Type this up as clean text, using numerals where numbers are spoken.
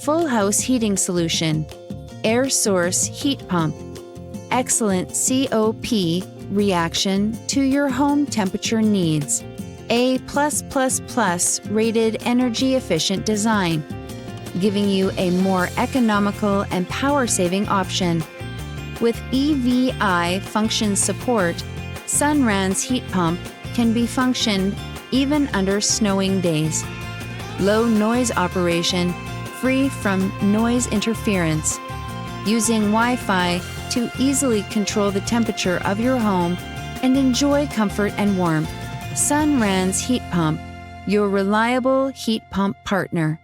full house heating solution, air source heat pump, excellent COP reaction to your home temperature needs, A+++ rated energy efficient design, giving you a more economical and power-saving option. With EVI function support, Sunrans Heat Pump can be functioned even under snowing days. Low noise operation, free from noise interference. Using Wi-Fi to easily control the temperature of your home and enjoy comfort and warmth. Sunrans Heat Pump, your reliable heat pump partner.